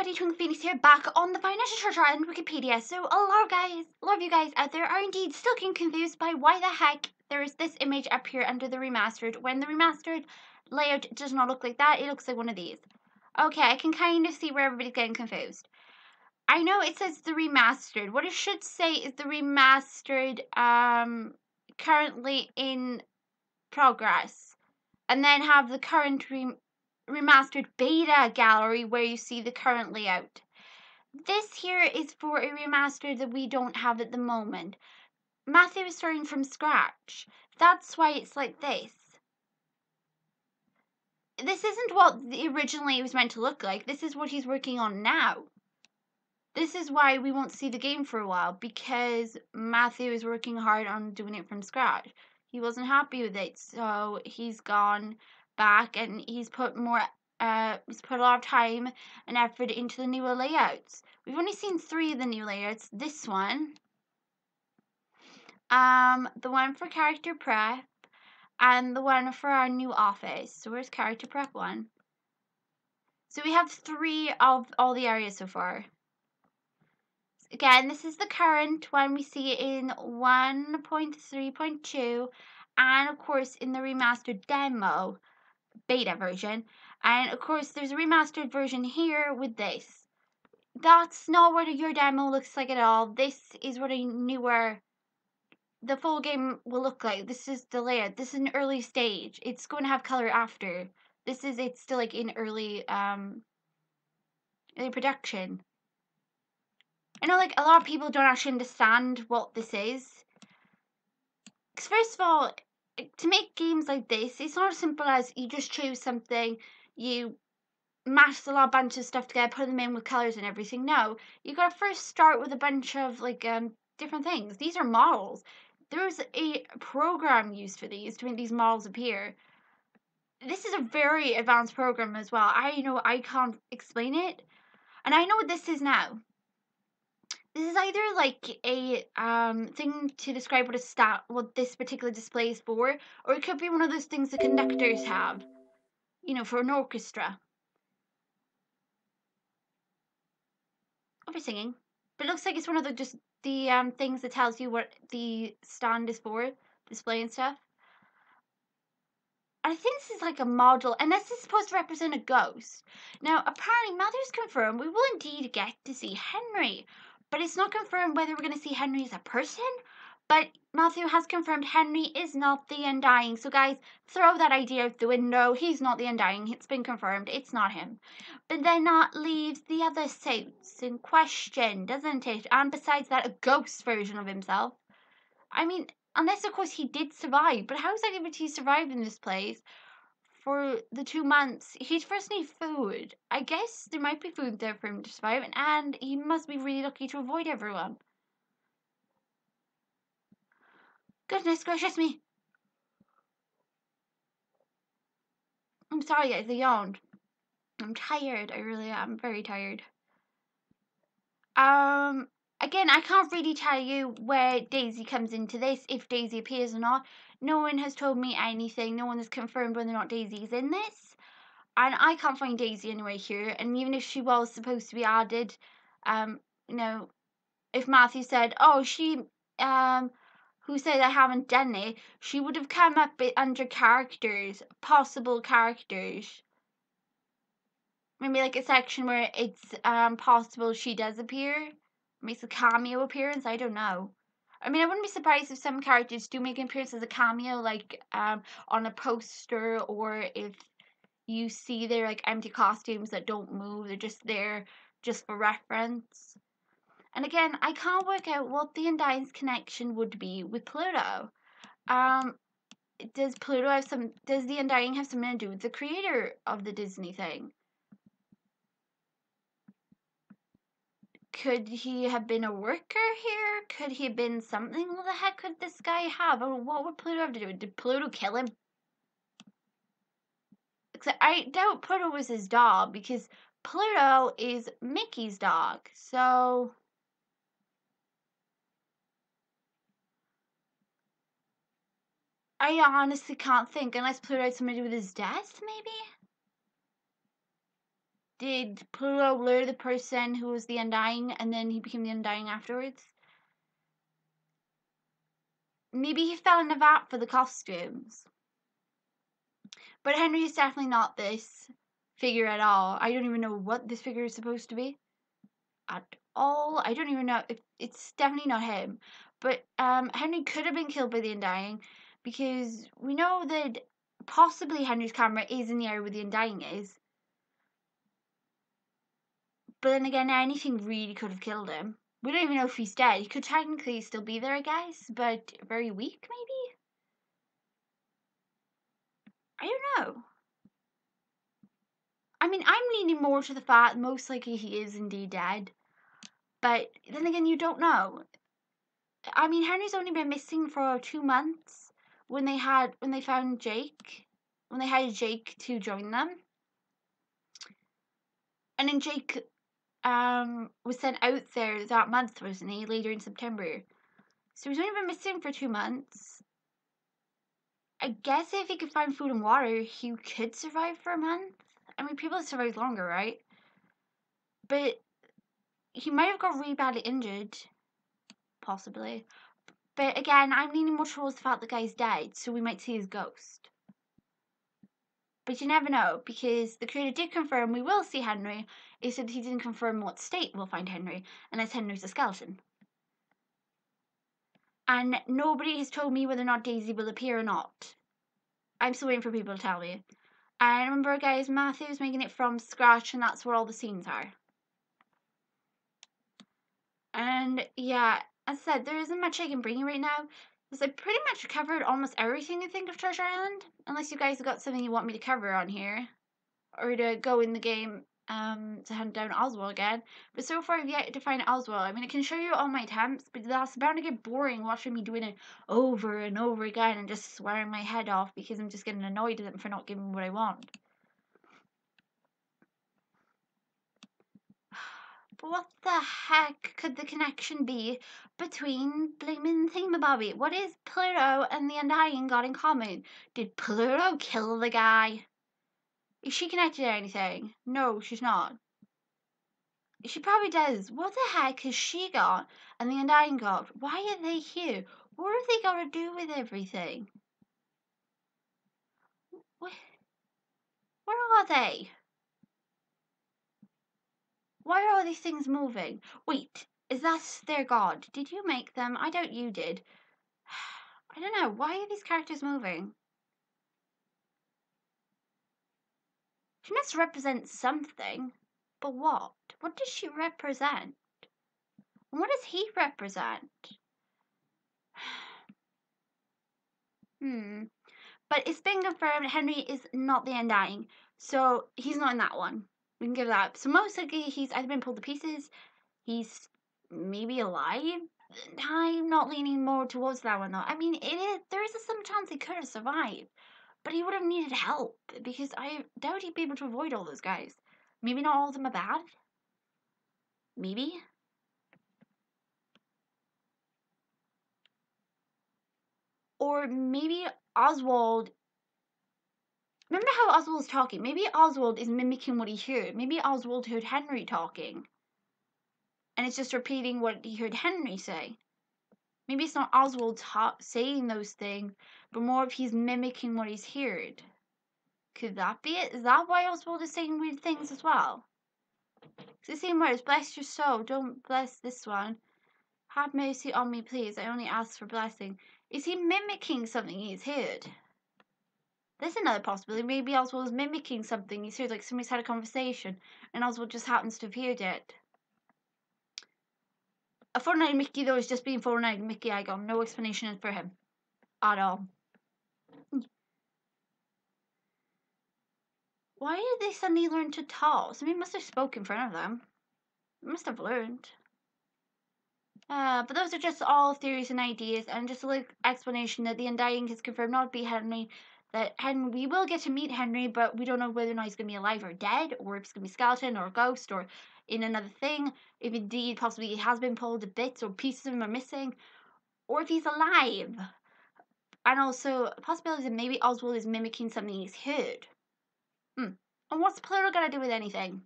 everybody, TwinklePhoenix here, back on the Financial Chart and Wikipedia. So a lot of you guys out there are indeed still getting confused by why the heck there is this image up here under the remastered when the remastered layout does not look like that. It looks like one of these. Okay, I can kind of see where everybody's getting confused. I know it says the remastered. What it should say is the remastered currently in progress, and then have the current remastered beta gallery where you see the current layout. This here is for a remaster that we don't have at the moment. Matthew is starting from scratch. That's why it's like this. This isn't what originally it was meant to look like. This is what he's working on now. This is why we won't see the game for a while, because Matthew is working hard on doing it from scratch. He wasn't happy with it, so he's gone back and he's put a lot of time and effort into the newer layouts. We've only seen 3 of the new layouts. This one, the one for character prep, and the one for our new office. So where's character prep 1? So we have 3 of all the areas so far. Again, this is the current one. We see it in 1.3.2, and of course in the remastered demo beta version. And of course there's a remastered version here with this. That's not what your demo looks like at all. This is what the full game will look like. This is the layout. This is an early stage. It's going to have color after. It's still like in early production. I know like a lot of people don't actually understand what this is. Because first of all, to make games like this, it's not as simple as you just choose something, you mash a bunch of stuff together, put them in with colors and everything. No, you gotta first start with a bunch of like different things. These are models. There's a program used for these to make these models appear. This is a very advanced program as well. I know I can't explain it, and I know what this is now. This is either like a thing to describe what this particular display is for, or it could be one of those things the conductors have, you know, for an orchestra. Or for singing. But it looks like it's one of the things that tells you what the stand is for, display and stuff. I think this is like a model, and this is supposed to represent a ghost. Now, apparently, Matthew's confirmed we will indeed get to see Henry, but it's not confirmed whether we're going to see Henry as a person. But Matthew has confirmed Henry is not the Undying. So, guys, throw that idea out the window. He's not the Undying. It's been confirmed. It's not him. But then that leaves the other suits in question, doesn't it? And besides that, a ghost version of himself. I mean, unless, of course, he did survive. But how is that able to survive in this place for the 2 months? He'd first need food. I guess there might be food there for him to survive. And he must be really lucky to avoid everyone. Goodness gracious me. I'm sorry, guys. I yawned. I'm tired. I really am. Very tired. Again, I can't really tell you where Daisy comes into this, if Daisy appears or not. No one has told me anything. No one has confirmed whether or not Daisy is in this. And I can't find Daisy anywhere here. And even if she was supposed to be added, you know, if Matthew said, oh, who said I haven't done it, she would have come up under characters, possible characters. Maybe like a section where it's possible she does appear, makes a cameo appearance. I don't know. I mean, I wouldn't be surprised if some characters do make an appearance as a cameo, like on a poster, or if you see their like empty costumes that don't move, they're just there just for reference. And again, I can't work out what the Undying's connection would be with Pluto. Does the Undying have something to do with the creator of the Disney thing? Could he have been a worker here? Could he have been something? What the heck could this guy have? Or what would Pluto have to do? Did Pluto kill him? Except I doubt Pluto was his dog, because Pluto is Mickey's dog. So I honestly can't think, unless Pluto had something to do with his death, maybe? Did Pluto lure the person who was the Undying and then he became the Undying afterwards? Maybe he fell in a vat for the costumes. But Henry is definitely not this figure at all. I don't even know what this figure is supposed to be at all. I don't even know if it's definitely not him. But Henry could have been killed by the Undying because we know that possibly Henry's camera is in the area where the Undying is. But then again, anything really could have killed him. We don't even know if he's dead. He could technically still be there, I guess, but very weak, maybe? I don't know. I mean, I'm leaning more to the fact most likely he is indeed dead. But then again, you don't know. I mean, Henry's only been missing for 2 months when they found Jake, when they hired Jake to join them. And then Jake was sent out there that month, wasn't he? Later in September. So he's only been missing for 2 months. I guess if he could find food and water, he could survive for a month. I mean, people have survived longer, right? But he might have got really badly injured. Possibly. But again, I'm leaning more towards the fact the guy's dead, so we might see his ghost. But you never know, because the creator did confirm we will see Henry. He said he didn't confirm what state we'll find Henry, unless Henry's a skeleton. And nobody has told me whether or not Daisy will appear or not. I'm still waiting for people to tell me. And remember, guys, Matthew's making it from scratch, and that's where all the scenes are. And yeah, as I said, there isn't much I can bring you right now, because I pretty much covered almost everything I think of Treasure Island, unless you guys have got something you want me to cover on here, or to go in the game to hunt down Oswald again. But so far I've yet to find Oswald. I mean, I can show you all my attempts, but that's bound to get boring watching me doing it over and over again and just swearing my head off because I'm just getting annoyed at them for not giving me what I want. But what the heck could the connection be between blaming Thingamabobby? What is Pluto and the Undying got in common? Did Pluto kill the guy? Is she connected to anything? No, she's not. She probably does. What the heck has she got and the Undying got? Why are they here? What have they got to do with everything? Where are they? Why are all these things moving? Wait, is that their god? Did you make them? I doubt you did. I don't know. Why are these characters moving? She must represent something. But what? What does she represent? And what does he represent? But it's been confirmed Henry is not the Undying. So he's not in that one. We can give that up. So most likely he's either been pulled to pieces, he's maybe alive. I'm not leaning more towards that one though. I mean, there is some chance he could have survived, but he would have needed help because I doubt he'd be able to avoid all those guys. Maybe not all of them are bad. Maybe. Or maybe Oswald. Remember how Oswald was talking? Maybe Oswald is mimicking what he heard. Maybe Oswald heard Henry talking. And it's just repeating what he heard Henry say. Maybe it's not Oswald saying those things, but more of he's mimicking what he's heard. Could that be it? Is that why Oswald is saying weird things as well? It's the same words. Bless your soul. Don't bless this one. Have mercy on me, please. I only ask for blessing. Is he mimicking something he's heard? There's another possibility. Maybe Oswald is mimicking something he's heard, like somebody's had a conversation, and Oswald just happens to have heard it. A Fortnite Mickey, though, is just being Fortnite Mickey. I got no explanation for him at all. Why did they suddenly learn to talk? Somebody must have spoken in front of them. They must have learned. But those are just all theories and ideas, and just a little explanation that the Undying is confirmed not to be Henry. That we will get to meet Henry, but we don't know whether or not he's going to be alive or dead, or if it's going to be skeleton or a ghost, or in another thing. If indeed possibly he has been pulled to bits or pieces of him are missing, or if he's alive. And also possibilities that maybe Oswald is mimicking something he's heard. And what's Pluto got to do with anything?